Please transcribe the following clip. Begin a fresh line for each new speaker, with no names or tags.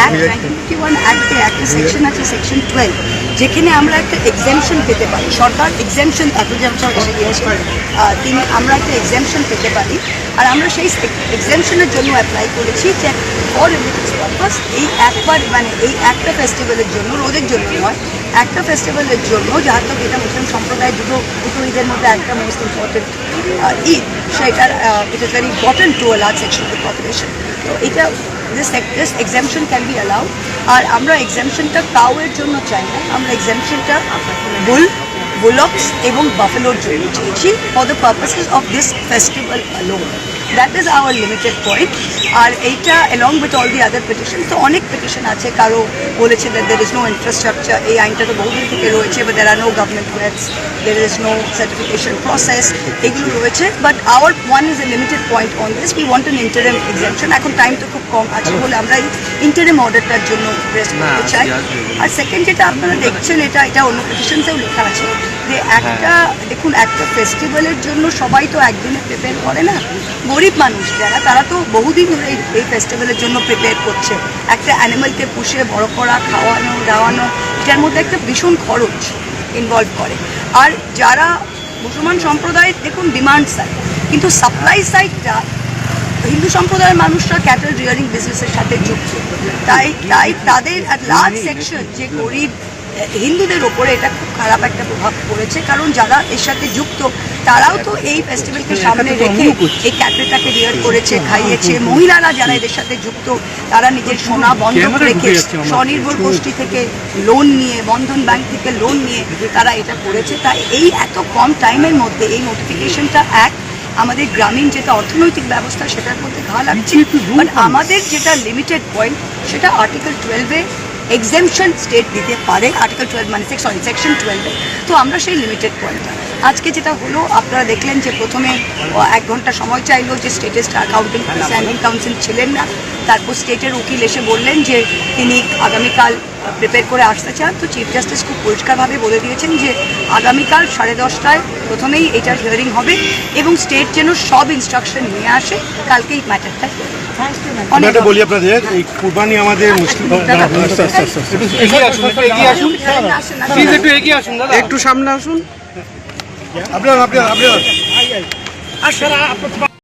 Act 1951 অ্যাক্টে একটা section আছে, section 12, যেখানে আমরা একটা এক্সামশন পেতে পারি। সরকার এক্সামশন, তারপর এসে দিয়েছে আমরা একটা এক্সামশন পেতে পারি। আর আমরা সেই এক্সামশনের জন্য অ্যাপ্লাই করেছি যে ফর রিলিজিয়াস পারপাস এই একবার, মানে এই একটা ফেস্টিভ্যালের জন্য, রোদের জন্য নয়, একটা ফেস্টিভ্যালের জন্য, যার তো এটা মুসলিম সম্প্রদায় দুটো ঈদের মধ্যে একটা মোস্ট ইম্পর্টেন্ট ঈদ, সেটার it is very important to a large section of the population. তো এটা this exemption can be allowed. আর আমরা এক্সামশনটা কাউয়ের জন্য চাই না, আমরা এক্সামশনটা বুলক্স এবং বাফেলোর জন্য চেয়েছি, for the purposes of this festival alone. That is our limited point. আর এইটা along with all the other petition, তো অনেক পিটিশন আছে, কারো বলেছে that there is no infrastructure, এই আইনটা তো বহুদিন থেকে রয়েছে, but there are no government webs, there is no certification process, এগুলো রয়েছে। But our one is a limited point on this, we want an interim exemption. এখন টাইম তো খুব কম আছে বলে আমরা এই ইন্টারিম অর্ডারটার জন্য রেস্ট করতে চাই। আর সেকেন্ড যেটা আপনারা দেখছেন, এটা অন্য পিটিশনসেও লেখা আছে যে একটা, দেখুন, একটা ফেস্টিভ্যালের জন্য সবাই তো একদিনে প্রিপেয়ার করে না। গরিব মানুষ যারা, তারা তো বহুদিন ধরে এই ফেস্টিভ্যালের জন্য প্রিপেয়ার করছে। একটা অ্যানিমালকে পুষে বড় করা, খাওয়ানো দাওয়ানো, এটার মধ্যে একটা ভীষণ খরচ ইনভলভ করে। আর যারা মুসলমান সম্প্রদায়, দেখুন, ডিমান্ড সাইড, কিন্তু সাপ্লাই সাইডটা হিন্দু সম্প্রদায়ের মানুষরা ক্যাটেল রিয়ারিং বিজনেসের সাথে যুক্ত। তাই তাদের লার্জ সেকশন, যে গরিব হিন্দুদের ওপরে এটা খুব খারাপ একটা প্রভাব পড়েছে, কারণ যারা এর সাথে যুক্ত তারাও তো এই ফেস্টিভ্যালকে সামনে রেখে এই ক্যাটেলটাকে রিয়ার করেছে, খাইয়েছে। মহিলারা যারা এদের সাথে যুক্ত, তারা নিজের সোনা বন্ধক রেখে স্বনির্ভর গোষ্ঠী থেকে লোন নিয়ে, বন্ধন ব্যাংক থেকে লোন নিয়ে তারা এটা করেছে। তাই এই এত কম টাইমের মধ্যে এই নোটিফিকেশনটা আমাদের গ্রামীণ যেটা অর্থনৈতিক ব্যবস্থা সেটার মধ্যে ঘা লাগছে। বাট আমাদের যেটা লিমিটেড পয়েন্ট, সেটা আর্টিকেল 12-এ এক্সামশন স্টেট দিতে পারে। আর্টিকেল 12 মানে সেকশন 12-এ। তো আমরা সেই লিমিটেড পয়েন্টটা আজকে যেটা হলো, আপনারা দেখলেন যে প্রথমে 1 ঘন্টা সময় চাইলো, যে স্টেটের স্ট্যান্ডিং কাউন্সিল ছিলেন না। তারপর স্টেটের উকিল এসে বললেন যে তিনি আগামীকাল প্রিপেয়ার করে আসতে চান। তো চিফ জাস্টিস খুব পরিষ্কারভাবে বলে দিয়েছেন যে আগামীকাল 10:30টায় প্রথমেই এটার হিয়ারিং হবে, এবং স্টেট যেন সব ইনস্ট্রাকশন নিয়ে আসে কালকে এই ম্যাটারটা।
অনেকটা বলি আপনাদের, এই কুরবানি আমাদের মুসলিম, একটু সামনে আসুন, আপনার